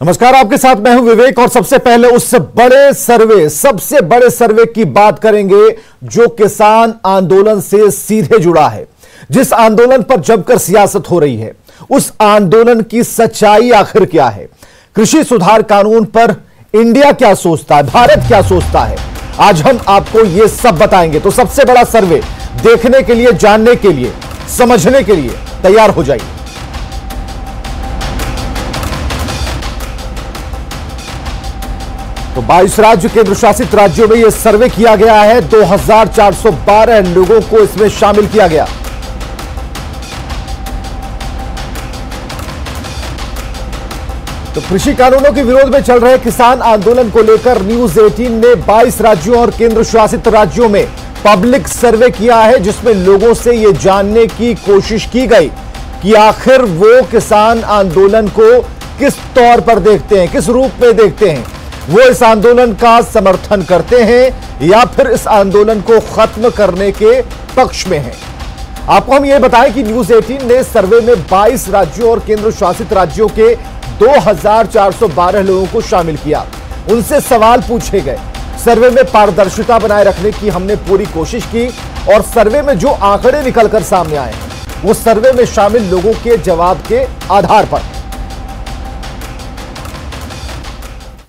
नमस्कार, आपके साथ मैं हूं विवेक और सबसे पहले उस सबसे बड़े सर्वे की बात करेंगे जो किसान आंदोलन से सीधे जुड़ा है, जिस आंदोलन पर जमकर सियासत हो रही है। उस आंदोलन की सच्चाई आखिर क्या है? कृषि सुधार कानून पर इंडिया क्या सोचता है, भारत क्या सोचता है, आज हम आपको यह सब बताएंगे। तो सबसे बड़ा सर्वे देखने के लिए, जानने के लिए, समझने के लिए तैयार हो जाइए। तो 22 राज्य केंद्र शासित राज्यों में यह सर्वे किया गया है। 2412 लोगों को इसमें शामिल किया गया। तो कृषि कानूनों के विरोध में चल रहे किसान आंदोलन को लेकर न्यूज 18 ने 22 राज्यों और केंद्र शासित राज्यों में पब्लिक सर्वे किया है, जिसमें लोगों से यह जानने की कोशिश की गई कि आखिर वो किसान आंदोलन को किस तौर पर देखते हैं, किस रूप में देखते हैं। वो इस आंदोलन का समर्थन करते हैं या फिर इस आंदोलन को खत्म करने के पक्ष में हैं। आपको हम यह बताएं कि न्यूज 18 ने सर्वे में 22 राज्यों और केंद्र शासित राज्यों के 2412 लोगों को शामिल किया। उनसे सवाल पूछे गए। सर्वे में पारदर्शिता बनाए रखने की हमने पूरी कोशिश की और सर्वे में जो आंकड़े निकलकर सामने आए हैं वो सर्वे में शामिल लोगों के जवाब के आधार पर।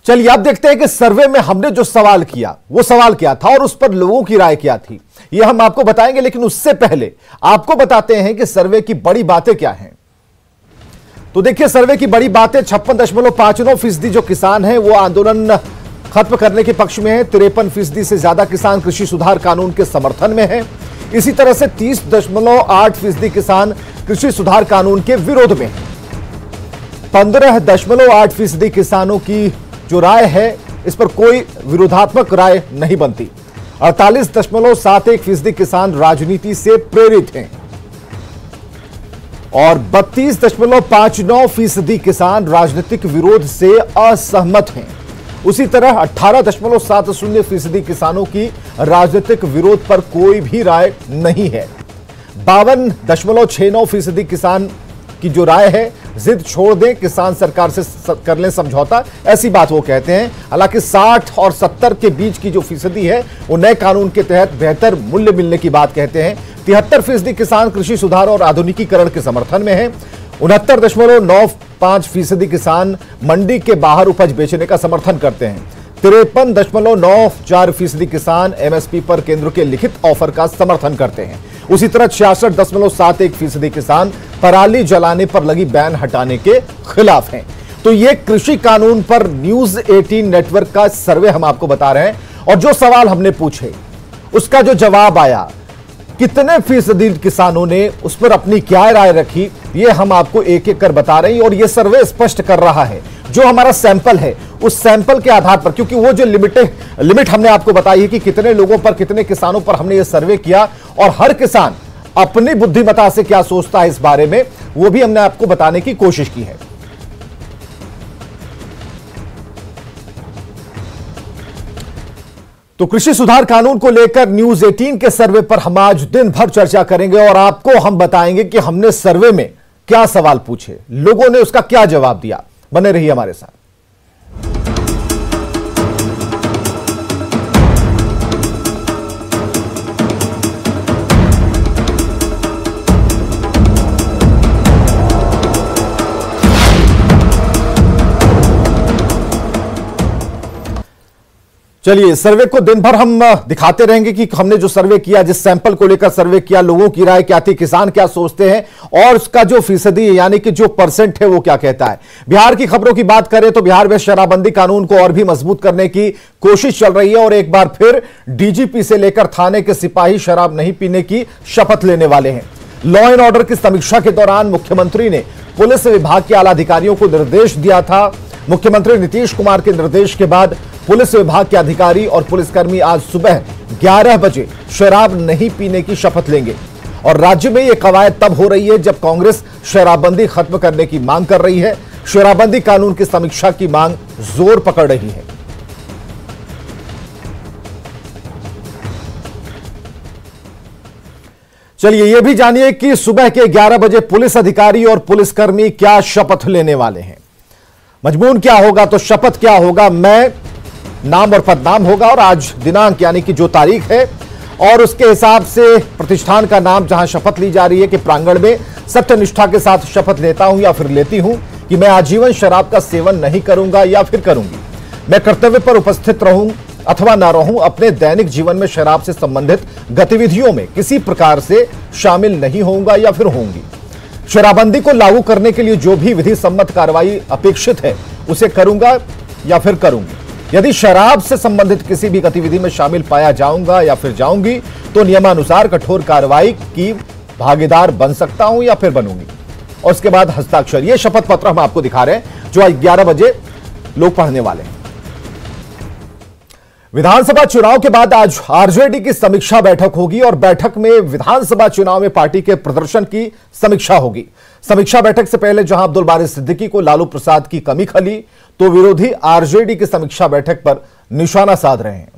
चलिए आप देखते हैं कि सर्वे में हमने जो सवाल किया वो सवाल क्या था और उस पर लोगों की राय क्या थी, यह हम आपको बताएंगे। लेकिन उससे पहले आपको बताते हैं कि सर्वे की बड़ी बातें क्या हैं। तो देखिए, सर्वे की बड़ी बातें 56.59% जो किसान हैं वो आंदोलन खत्म करने के पक्ष में है। 53% से ज्यादा किसान कृषि सुधार कानून के समर्थन में है। इसी तरह से 30.8% किसान कृषि सुधार कानून के विरोध में है। 15.8% किसानों की जो राय है इस पर कोई विरोधात्मक राय नहीं बनती। 48.71% किसान राजनीति से प्रेरित हैं और 32.59% किसान राजनीतिक विरोध से असहमत हैं। उसी तरह 18.70% किसानों की राजनीतिक विरोध पर कोई भी राय नहीं है। 52.69% किसान की जो राय है, जिद छोड़ दें, किसान सरकार से कर लें समझौता, ऐसी बात वो कहते हैं। हालांकि 60 और 70 के बीच की जो फीसदी है वो नए कानून के तहत बेहतर मूल्य मिलने की बात कहते हैं। 73% किसान कृषि सुधार और आधुनिकीकरण के समर्थन में है। 69.95% किसान मंडी के बाहर उपज बेचने का समर्थन करते हैं। 53.94% किसान एमएसपी पर केंद्र के लिखित ऑफर का समर्थन करते हैं। उसी तरह 66.71% किसान पराली जलाने पर लगी बैन हटाने के खिलाफ हैं। तो ये कृषि कानून पर न्यूज 18 नेटवर्क का सर्वे हम आपको बता रहे हैं और जो सवाल हमने पूछे उसका जो जवाब आया, कितने फीसदी किसानों ने उस पर अपनी क्या राय रखी, ये हम आपको एक एक कर बता रहे हैं। और ये सर्वे स्पष्ट कर रहा है जो हमारा सैंपल है उस सैंपल के आधार पर, क्योंकि वो जो लिमिट हमने आपको बताई है कि कितने लोगों पर, कितने किसानों पर हमने ये सर्वे किया और हर किसान अपनी बुद्धिमत्ता से क्या सोचता है इस बारे में, वो भी हमने आपको बताने की कोशिश की है। तो कृषि सुधार कानून को लेकर न्यूज 18 के सर्वे पर हम आज दिन भर चर्चा करेंगे और आपको हम बताएंगे कि हमने सर्वे में क्या सवाल पूछे, लोगों ने उसका क्या जवाब दिया। बने रहिए हमारे साथ। चलिए, सर्वे को दिन भर हम दिखाते रहेंगे कि हमने जो सर्वे किया, जिस सैंपल को लेकर सर्वे किया, लोगों की राय क्या थी, किसान क्या सोचते हैं और उसका जो फीसदी यानी कि जो परसेंट है वो क्या कहता है। बिहार की खबरों की बात करें तो बिहार में शराबबंदी कानून को और भी मजबूत करने की कोशिश चल रही है और एक बार फिर डीजीपी से लेकर थाने के सिपाही शराब नहीं पीने की शपथ लेने वाले हैं। लॉ एंड ऑर्डर की समीक्षा के दौरान मुख्यमंत्री ने पुलिस विभाग के आला अधिकारियों को निर्देश दिया था। मुख्यमंत्री नीतीश कुमार के निर्देश के बाद पुलिस विभाग के अधिकारी और पुलिसकर्मी आज सुबह 11 बजे शराब नहीं पीने की शपथ लेंगे। और राज्य में यह कवायद तब हो रही है जब कांग्रेस शराबबंदी खत्म करने की मांग कर रही है। शराबबंदी कानून की समीक्षा की मांग जोर पकड़ रही है। चलिए यह भी जानिए कि सुबह के 11 बजे पुलिस अधिकारी और पुलिसकर्मी क्या शपथ लेने वाले हैं। मजमून क्या होगा तो शपथ क्या होगा, मैं नाम और पदनाम होगा और आज दिनांक यानी कि जो तारीख है और उसके हिसाब से प्रतिष्ठान का नाम जहां शपथ ली जा रही है कि प्रांगण में सत्यनिष्ठा के साथ शपथ लेता हूं या फिर लेती हूं कि मैं आजीवन शराब का सेवन नहीं करूंगा या फिर करूंगी, मैं कर्तव्य पर उपस्थित रहूं अथवा ना रहूं, अपने दैनिक जीवन में शराब से संबंधित गतिविधियों में किसी प्रकार से शामिल नहीं होऊंगा या फिर होंगी, शराबबंदी को लागू करने के लिए जो भी विधि सम्मत कार्रवाई अपेक्षित है उसे करूंगा या फिर करूंगी, यदि शराब से संबंधित किसी भी गतिविधि में शामिल पाया जाऊंगा या फिर जाऊंगी तो नियमानुसार कठोर कार्रवाई की भागीदार बन सकता हूं या फिर बनूंगी। और उसके बाद हस्ताक्षर। यह शपथ पत्र हम आपको दिखा रहे हैं जो 11 बजे लोग पढ़ने वाले हैं। विधानसभा चुनाव के बाद आज आरजेडी की समीक्षा बैठक होगी और बैठक में विधानसभा चुनाव में पार्टी के प्रदर्शन की समीक्षा होगी। समीक्षा बैठक से पहले जहां अब्दुल बारी सिद्दीकी को लालू प्रसाद की कमी खली, तो विरोधी आरजेडी की समीक्षा बैठक पर निशाना साध रहे हैं।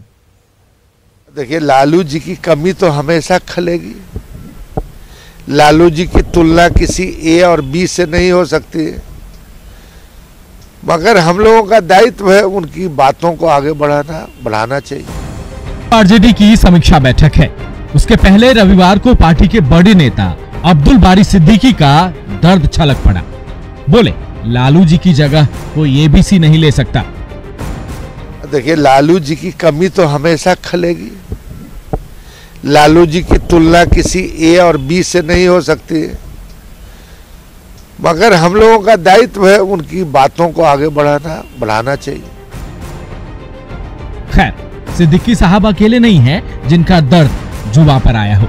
देखिए, लालू जी की कमी तो हमेशा खलेगी। लालू जी की तुलना किसी ए और बी से नहीं हो सकती है, मगर हम लोगों का दायित्व है उनकी बातों को आगे बढ़ाना चाहिए। आरजेडी की समीक्षा बैठक है, उसके पहले रविवार को पार्टी के बड़े नेता अब्दुल बारी सिद्दीकी का दर्द छलक पड़ा। बोले लालू जी की जगह कोई एबीसी नहीं ले सकता। देखिए, लालू जी की कमी तो हमेशा खलेगी। लालू जी की तुलना किसी ए और बी से नहीं हो सकती है, मगर हम लोगों का दायित्व है उनकी बातों को आगे बढ़ाना चाहिए। खैर, सिद्दीकी साहब अकेले नहीं हैं जिनका दर्द जुबां पर आया हो।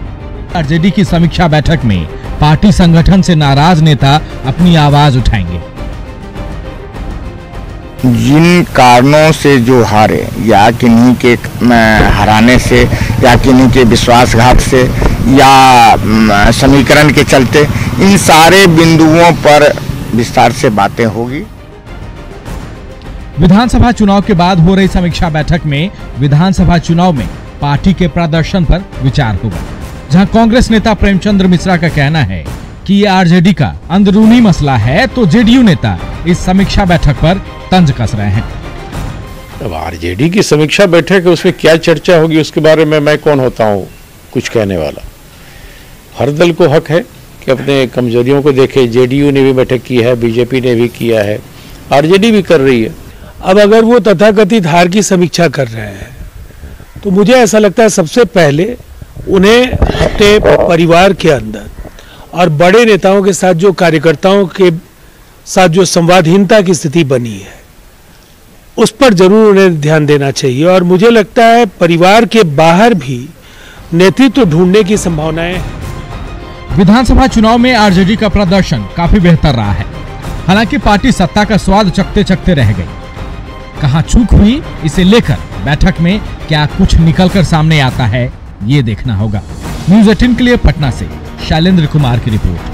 आरजेडी की समीक्षा बैठक में पार्टी संगठन से नाराज नेता अपनी आवाज उठाएंगे। जिन कारणों से जो हारे या किन्हीं के हराने से या किन्हीं के विश्वासघात से या समीकरण के चलते, इन सारे बिंदुओं पर विस्तार से बातें होगी। विधानसभा चुनाव के बाद हो रही समीक्षा बैठक में विधानसभा चुनाव में पार्टी के प्रदर्शन पर विचार होगा, जहां कांग्रेस नेता प्रेमचंद्र मिश्रा का कहना है कि ये आरजेडी का अंदरूनी मसला है, तो जेडीयू नेता इस समीक्षा बैठक पर तंज कस रहे हैं। अब आरजेडी की समीक्षा बैठक है, उसमें क्या चर्चा होगी उसके बारे में मैं कौन होता हूँ कुछ कहने वाला। हर दल को हक है कि अपने कमजोरियों को देखे। जेडीयू ने भी बैठक की है, बीजेपी ने भी किया है, आरजेडी भी कर रही है। अब अगर वो तथाकथित हार की समीक्षा कर रहे हैं तो मुझे ऐसा लगता है सबसे पहले उन्हें अपने परिवार के अंदर और बड़े नेताओं के साथ, जो कार्यकर्ताओं के साथ जो संवादहीनता की स्थिति बनी है, उस पर जरूर उन्हें ध्यान देना चाहिए। और मुझे लगता है परिवार के बाहर भी नेतृत्व ढूंढने की संभावनाएं हैं। विधानसभा चुनाव में आरजेडी का प्रदर्शन काफी बेहतर रहा है। हालांकि पार्टी सत्ता का स्वाद चखते चखते रह गई। कहां चूक हुई, इसे लेकर बैठक में क्या कुछ निकलकर सामने आता है, ये देखना होगा। न्यूज़ 18 के लिए पटना से शैलेंद्र कुमार की रिपोर्ट।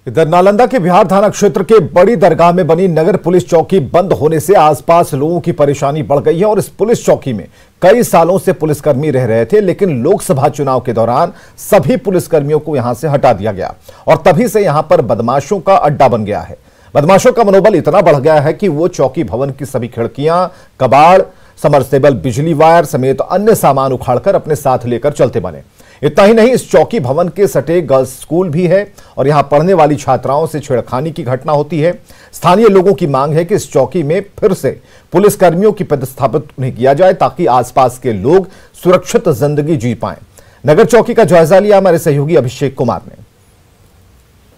इधर नालंदा के बिहार थाना क्षेत्र के बड़ी दरगाह में बनी नगर पुलिस चौकी बंद होने से आसपास लोगों की परेशानी बढ़ गई है और इस पुलिस चौकी में कई सालों से पुलिसकर्मी रह रहे थे, लेकिन लोकसभा चुनाव के दौरान सभी पुलिसकर्मियों को यहां से हटा दिया गया और तभी से यहां पर बदमाशों का अड्डा बन गया है। बदमाशों का मनोबल इतना बढ़ गया है कि वो चौकी भवन की सभी खिड़कियां, कबाड़, समरसेबल, बिजली वायर समेत अन्य सामान उखाड़कर अपने साथ लेकर चलते बने। इतना ही नहीं, इस चौकी भवन के सटे गर्ल्स स्कूल भी है और यहां पढ़ने वाली छात्राओं से छेड़खानी की घटना होती है। स्थानीय लोगों की मांग है कि इस चौकी में फिर से पुलिसकर्मियों की पदस्थापित उन्हें किया जाए ताकि आसपास के लोग सुरक्षित जिंदगी जी पाएं। नगर चौकी का जायजा लिया हमारे सहयोगी अभिषेक कुमार ने।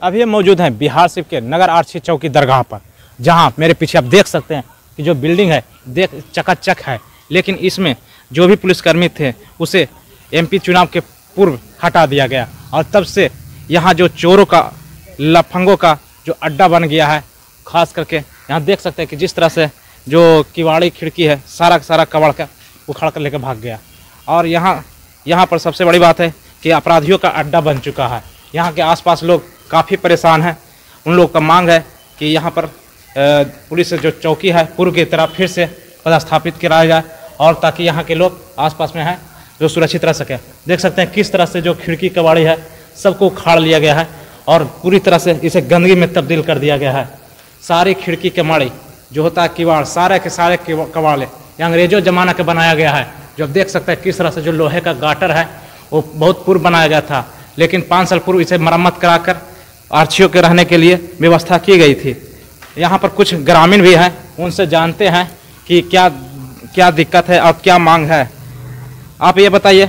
अभी हम मौजूद हैं बिहार सिर्फ के नगर आरक्षी चौकी दरगाह पर, जहां मेरे पीछे आप देख सकते हैं कि जो बिल्डिंग है देख चकाचक है, लेकिन इसमें जो भी पुलिसकर्मी थे उसे एमपी चुनाव के पूर्व हटा दिया गया और तब से यहाँ जो चोरों का, लफंगों का जो अड्डा बन गया है। खास करके यहाँ देख सकते हैं कि जिस तरह से जो किवाड़ी खिड़की है सारा का सारा कबाड़ का उखाड़ कर लेकर भाग गया। और यहाँ पर सबसे बड़ी बात है कि अपराधियों का अड्डा बन चुका है। यहाँ के आसपास लोग काफ़ी परेशान हैं। उन लोगों का मांग है कि यहाँ पर पुलिस जो चौकी है पूर्व की तरह फिर से पदस्थापित कराया जाए और ताकि यहाँ के लोग आसपास में हैं जो सुरक्षित रह सके। देख सकते हैं किस तरह से जो खिड़की कबाड़ी है सबको उखाड़ लिया गया है और पूरी तरह से इसे गंदगी में तब्दील कर दिया गया है। सारी खिड़की के माड़ी जो होता है किवाड़, सारे के सारे कबाड़े ये अंग्रेजों जमाना के बनाया गया है। जो आप देख सकते हैं किस तरह से जो लोहे का गाटर है वो बहुत पूर्व बनाया गया था, लेकिन 5 साल पूर्व इसे मरम्मत कराकर आरक्षियों के रहने के लिए व्यवस्था की गई थी। यहाँ पर कुछ ग्रामीण भी हैं, उनसे जानते हैं कि क्या क्या दिक्कत है और क्या मांग है। आप ये बताइए,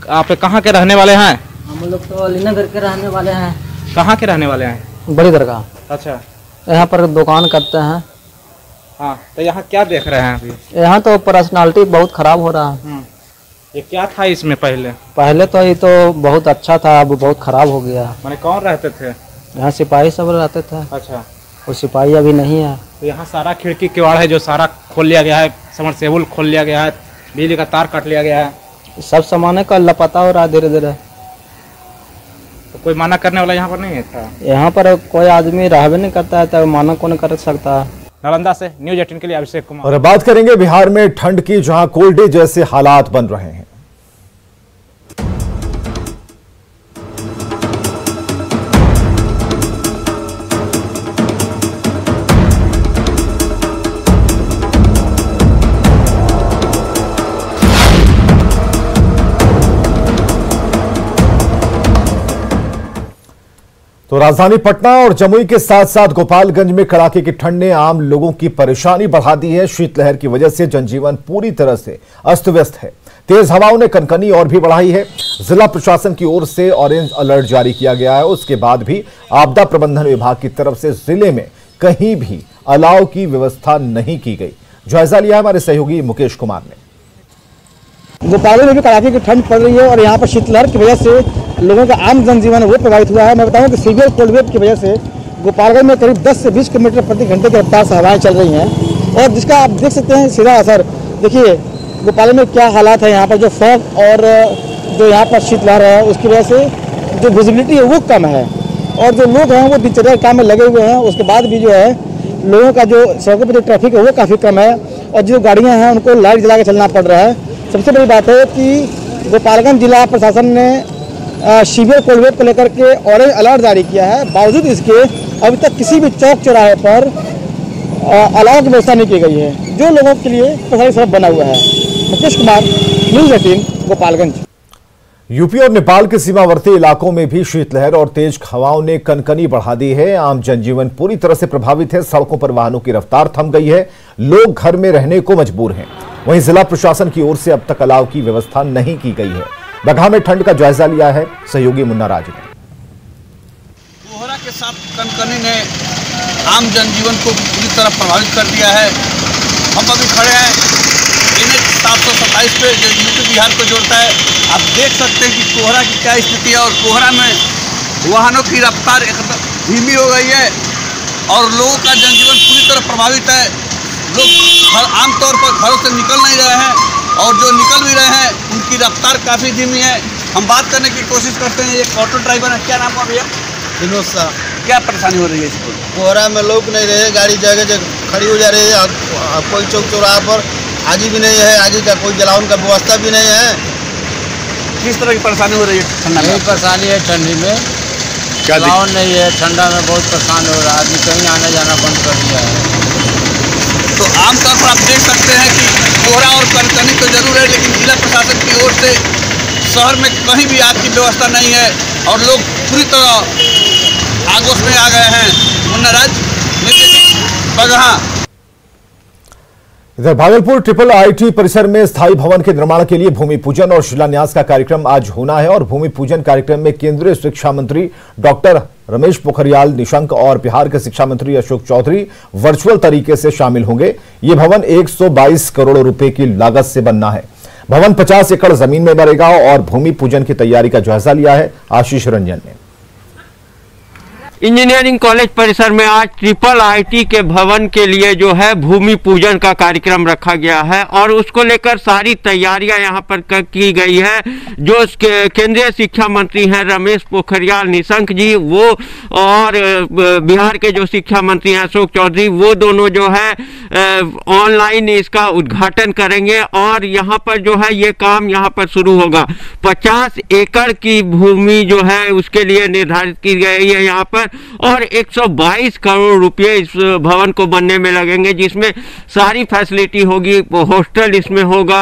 आप कहाँ के रहने वाले हैं? हम लोग तो अलीनगर के रहने वाले हैं। कहाँ के रहने वाले हैं? बड़ी दरगाह। अच्छा, यहाँ पर दुकान करते हैं। हाँ, तो यहाँ क्या देख रहे हैं अभी? यहाँ तो पर्सनालिटी बहुत खराब हो रहा है। ये क्या था इसमें पहले? पहले तो ये तो बहुत अच्छा था, अब बहुत खराब हो गया। माने कौन रहते थे? यहाँ सिपाही सब रहते थे। अच्छा, वो सिपाही अभी नहीं है। तो यहाँ सारा खिड़की किवाड़ है जो सारा खोल लिया गया है, समरसेबुल खोल लिया गया है, बिजली का तार काट लिया गया है, सब सामान का लापता हो रहा है धीरे धीरे। तो कोई माना करने वाला यहाँ पर नहीं था? यहाँ पर कोई आदमी रहबे नहीं करता है, तो माना कौन कर सकता है। नालंदा से न्यूज़ 18 के लिए अभिषेक कुमार। और अब बात करेंगे बिहार में ठंड की, जहां कोल्ड डे जैसे हालात बन रहे हैं। तो राजधानी पटना और जमुई के साथ साथ गोपालगंज में कड़ाके की ठंड ने आम लोगों की परेशानी बढ़ा दी है। शीतलहर की वजह से जनजीवन पूरी तरह से अस्त व्यस्त है। तेज हवाओं ने कनकनी और भी बढ़ाई है। जिला प्रशासन की ओर से ऑरेंज अलर्ट जारी किया गया है। उसके बाद भी आपदा प्रबंधन विभाग की तरफ से जिले में कहीं भी अलाव की व्यवस्था नहीं की गई। जायजा लिया हमारे सहयोगी मुकेश कुमार ने। गोपालगंज में भी कड़ाके की ठंड पड़ रही है और यहाँ पर शीतलहर की वजह से लोगों का आम जनजीवन वो प्रभावित हुआ है। मैं बताऊं कि सीवियर कोल्ड वेव की वजह से गोपालगंज में करीब 10 से 20 किलोमीटर प्रति घंटे की रफ्तार से हवाएं चल रही हैं और जिसका आप देख सकते हैं सीधा असर। देखिए गोपालगंज में क्या हालात है। यहाँ पर जो फॉग और जो यहाँ पर शीतलहर है उसकी वजह से जो विजिबिलिटी है वो कम है और जो लोग हैं वो दिनचर्या काम में लगे हुए हैं। उसके बाद भी जो है लोगों का जो सड़कों पर जो ट्रैफिक है वो काफ़ी कम है और जो गाड़ियाँ हैं उनको लाइट जला के चलना पड़ रहा है। सबसे बड़ी बात है कि गोपालगंज जिला प्रशासन ने सीवियर कोल्ड वेव को लेकर के ऑरेंज अलर्ट जारी किया है। बावजूद इसके अभी तक किसी भी चौक चौराहे पर अलाव की व्यवस्था नहीं की गई है, जो लोगों के लिए परेशानी सबब बना हुआ है। मुकेश कुमार, न्यूज़ 18, गोपालगंज। यूपी और नेपाल के सीमावर्ती इलाकों में भी शीतलहर और तेज हवाओं ने कनकनी बढ़ा दी है। आम जनजीवन पूरी तरह से प्रभावित है। सड़कों पर वाहनों की रफ्तार थम गई है। लोग घर में रहने को मजबूर हैं। वहीं जिला प्रशासन की ओर से अब तक अलाव की व्यवस्था नहीं की गई है। बगहा में ठंड का जायजा लिया है सहयोगी मुन्ना राज ने। कोहरा के साथ कनकनी ने आम जनजीवन को पूरी तरह प्रभावित कर दिया है। हम अभी खड़े हैं NH 727 पे जो यूपी बिहार को जोड़ता है। आप देख सकते हैं कि कोहरा की क्या स्थिति है और कोहरा में वाहनों की रफ्तार एकदम धीमी हो गई है और लोगों का जनजीवन पूरी तरह प्रभावित है। लोग आमतौर पर घरों से निकल नहीं रहे हैं और जो निकल भी रहे हैं उनकी रफ्तार काफ़ी धीमी है। हम बात करने की कोशिश करते हैं। एक ऑटो ड्राइवर है, क्या नाम है भैया? विनोद साहब। क्या परेशानी हो रही है इसको? कोहरा में लोग नहीं रहे, गाड़ी जगह जगह खड़ी हो जा रही है। कोई चौक चौराहा पर आगे भी नहीं है, आगे का कोई जलावन का व्यवस्था भी नहीं है। किस तरह की परेशानी हो रही है ठंडा में? परेशानी है ठंडी में, जलावन नहीं है, ठंडा में बहुत परेशान हो रहा है आदमी, कहीं आना जाना बंद कर दिया है। तो आमतौर पर आप देख सकते हैं कि कोहरा और कनकनी तो जरूर है, लेकिन जिला प्रशासन की ओर से शहर में कहीं भी आग की व्यवस्था नहीं है और लोग पूरी तरह आगोश में आ गए हैं। मुन्ना राज, बगहा। इधर भागलपुर ट्रिपल आईटी परिसर में स्थायी भवन के निर्माण के लिए भूमि पूजन और शिलान्यास का कार्यक्रम आज होना है और भूमि पूजन कार्यक्रम में केंद्रीय शिक्षा मंत्री डॉक्टर रमेश पोखरियाल निशंक और बिहार के शिक्षा मंत्री अशोक चौधरी वर्चुअल तरीके से शामिल होंगे। ये भवन 122 करोड़ रुपए की लागत से बनना है। भवन 50 एकड़ जमीन में बनेगा और भूमि पूजन की तैयारी का जायजा लिया है आशीष रंजन ने। इंजीनियरिंग कॉलेज परिसर में आज IIIT के भवन के लिए जो है भूमि पूजन का कार्यक्रम रखा गया है और उसको लेकर सारी तैयारियां यहां पर की गई है। जो केंद्रीय शिक्षा मंत्री हैं रमेश पोखरियाल निशंक जी, वो और बिहार के जो शिक्षा मंत्री हैं अशोक चौधरी, वो दोनों जो है ऑनलाइन इसका उद्घाटन करेंगे और यहाँ पर जो है ये काम यहाँ पर शुरू होगा। 50 एकड़ की भूमि जो है उसके लिए निर्धारित की गई है यहाँ पर और 122 करोड़ रुपए इस भवन को बनने में लगेंगे, जिसमें सारी फैसिलिटी होगी। हॉस्टल इसमें होगा,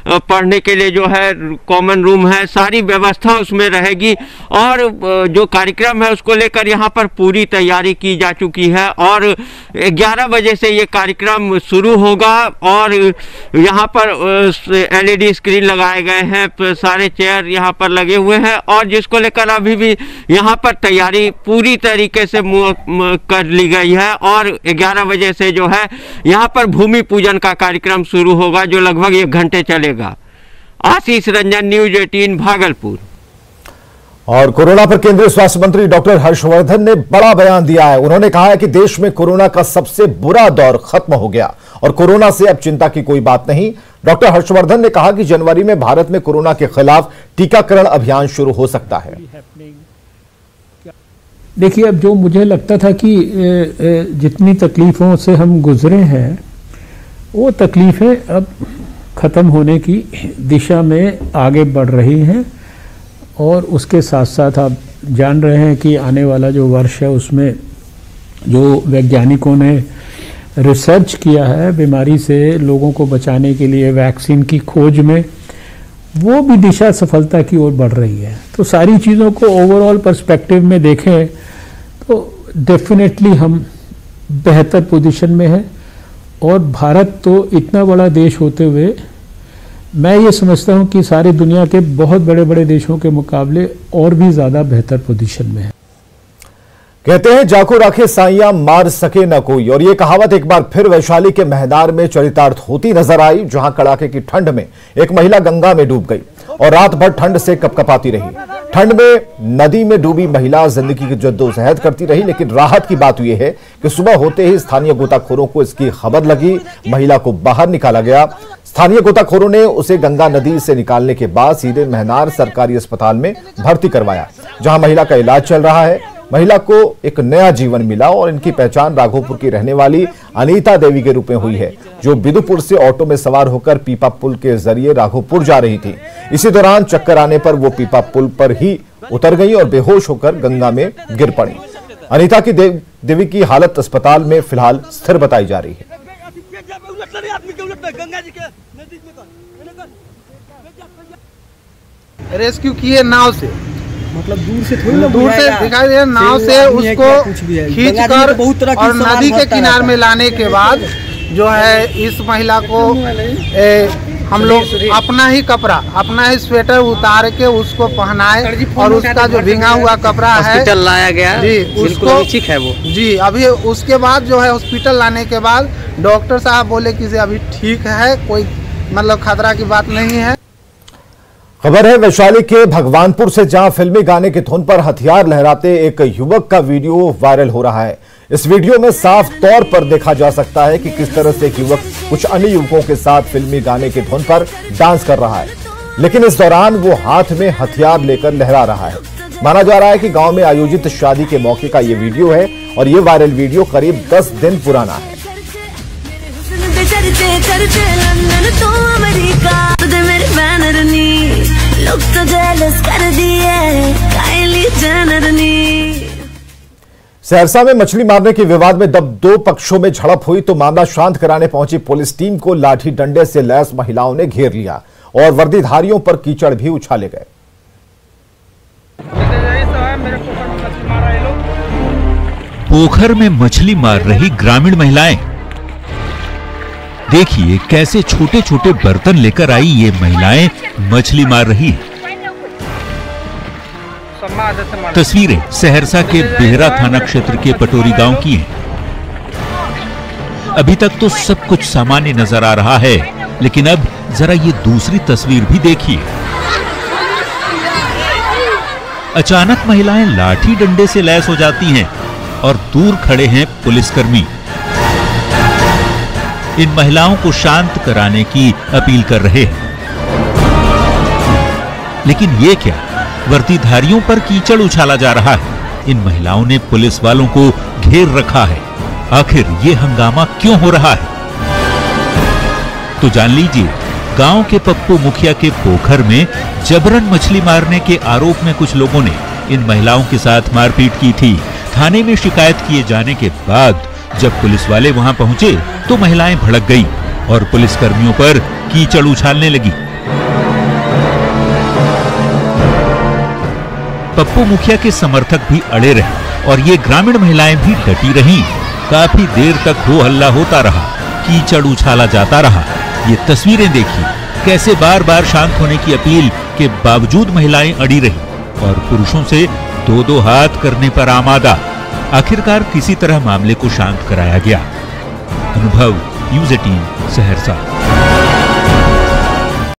पढ़ने के लिए जो है कॉमन रूम है, सारी व्यवस्था उसमें रहेगी और जो कार्यक्रम है उसको लेकर यहाँ पर पूरी तैयारी की जा चुकी है और 11 बजे से ये कार्यक्रम शुरू होगा और यहाँ पर LED स्क्रीन लगाए गए हैं, सारे चेयर यहाँ पर लगे हुए हैं और जिसको लेकर अभी भी यहाँ पर तैयारी पूरी तरीके से कर ली गई है और 11 बजे से जो है यहाँ पर भूमि पूजन का कार्यक्रम शुरू होगा जो लगभग 1 घंटे चलेगा। आशीष रंजन, न्यूज़ 18 भागलपुर। और कोरोना पर केंद्रीय स्वास्थ्य मंत्री डॉक्टर हर्षवर्धन ने बड़ा बयान दिया है। उन्होंने कहा है कि देश में कोरोना का सबसे बुरा दौर खत्म हो गया और कोरोना से अब चिंता की कोई बात नहीं। डॉक्टर हर्षवर्धन ने कहा कि जनवरी में भारत में कोरोना के खिलाफ टीकाकरण अभियान शुरू हो सकता है। देखिए, अब जो मुझे लगता था कि जितनी तकलीफों से हम गुजरे हैं वो तकलीफें अब खत्म होने की दिशा में आगे बढ़ रही हैं और उसके साथ साथ आप जान रहे हैं कि आने वाला जो वर्ष है उसमें जो वैज्ञानिकों ने रिसर्च किया है बीमारी से लोगों को बचाने के लिए वैक्सीन की खोज में, वो भी दिशा सफलता की ओर बढ़ रही है। तो सारी चीज़ों को ओवरऑल पर्सपेक्टिव में देखें तो डेफिनेटली हम बेहतर पोजीशन में हैं और भारत तो इतना बड़ा देश होते हुए मैं ये समझता हूँ कि सारी दुनिया के बहुत बड़े बड़े देशों के मुकाबले और भी ज़्यादा बेहतर पोजीशन में है। कहते हैं जाको राखे साइयां मार सके न कोई, और ये कहावत एक बार फिर वैशाली के महनार में चरितार्थ होती नजर आई, जहां कड़ाके की ठंड में एक महिला गंगा में डूब गई और रात भर ठंड से कपकपाती रही। ठंड में नदी में डूबी महिला जिंदगी की जद्दोजहद करती रही, लेकिन राहत की बात यह है कि सुबह होते ही स्थानीय गोताखोरों को इसकी खबर लगी। महिला को बाहर निकाला गया। स्थानीय गोताखोरों ने उसे गंगा नदी से निकालने के बाद सीधे महनार सरकारी अस्पताल में भर्ती करवाया, जहां महिला का इलाज चल रहा है। महिला को एक नया जीवन मिला और इनकी पहचान राघोपुर की रहने वाली अनीता देवी के रूप में हुई है, जो बिदुपुर से ऑटो में सवार होकर पीपा पुल के जरिए राघोपुर जा रही थी। इसी दौरान चक्कर आने पर वो पीपा पुल पर ही उतर गई और बेहोश होकर गंगा में गिर पड़ी। अनीता की देवी की हालत अस्पताल में फिलहाल स्थिर बताई जा रही है। रेस्क्यू किए नाव से, मतलब दूर से थोड़ी दूर से दिखाई दे, नाव से उसको खींचकर और नदी के किनारे में लाने के बाद जो है इस महिला को हम लोग अपना ही कपड़ा, अपना ही स्वेटर उतार के उसको पहनाए और उसका जो भींगा हुआ कपड़ा है हॉस्पिटल लाया गया जी, उसको ठीक है वो जी। अभी उसके बाद जो है हॉस्पिटल लाने के बाद डॉक्टर साहब बोले कि अभी ठीक है, कोई मतलब खतरा की बात नहीं है। खबर है वैशाली के भगवानपुर से, जहां फिल्मी गाने की धुन पर हथियार लहराते एक युवक का वीडियो वायरल हो रहा है। इस वीडियो में साफ तौर पर देखा जा सकता है कि किस तरह से एक युवक कुछ अन्य युवकों के साथ फिल्मी गाने की धुन पर डांस कर रहा है, लेकिन इस दौरान वो हाथ में हथियार लेकर लहरा रहा है। माना जा रहा है कि गांव में आयोजित शादी के मौके का ये वीडियो है और ये वायरल वीडियो करीब 10 दिन पुराना है। सहरसा में मछली मारने के विवाद में जब 2 पक्षों में झड़प हुई तो मामला शांत कराने पहुंची पुलिस टीम को लाठी डंडे से लैस महिलाओं ने घेर लिया और वर्दीधारियों पर कीचड़ भी उछाले गए। पोखर में मछली मार रही ग्रामीण महिलाएं, देखिए कैसे छोटे छोटे बर्तन लेकर आई ये महिलाएं मछली मार रही हैं। तस्वीरें सहरसा के बेहरा थाना क्षेत्र के पटोरी गांव की हैं। अभी तक तो सब कुछ सामान्य नजर आ रहा है, लेकिन अब जरा ये दूसरी तस्वीर भी देखिए। अचानक महिलाएं लाठी डंडे से लैस हो जाती हैं और दूर खड़े हैं पुलिसकर्मी। इन महिलाओं को शांत कराने की अपील कर रहे हैं। लेकिन ये क्या, वर्दीधारियों पर कीचड़ उछाला जा रहा है। इन महिलाओं ने पुलिस वालों को घेर रखा है। आखिर ये हंगामा क्यों हो रहा है? तो जान लीजिए, गांव के पप्पू मुखिया के पोखर में जबरन मछली मारने के आरोप में कुछ लोगों ने इन महिलाओं के साथ मारपीट की थी। थाने में शिकायत किए जाने के बाद जब पुलिस वाले वहां पहुंचे तो महिलाएं भड़क गई और पुलिसकर्मियों पर कीचड़ उछालने लगी। पप्पू मुखिया के समर्थक भी अड़े रहे और ये ग्रामीण महिलाएं भी डटी रहीं। काफी देर तक हो हल्ला होता रहा, कीचड़ उछाला जाता रहा। ये तस्वीरें देखिए, कैसे बार बार शांत होने की अपील के बावजूद महिलाएं अड़ी रही और पुरुषों से दो दो हाथ करने पर आमादा। आखिरकार किसी तरह मामले को शांत कराया गया। अनुभव, न्यूज़ 18 सहरसा।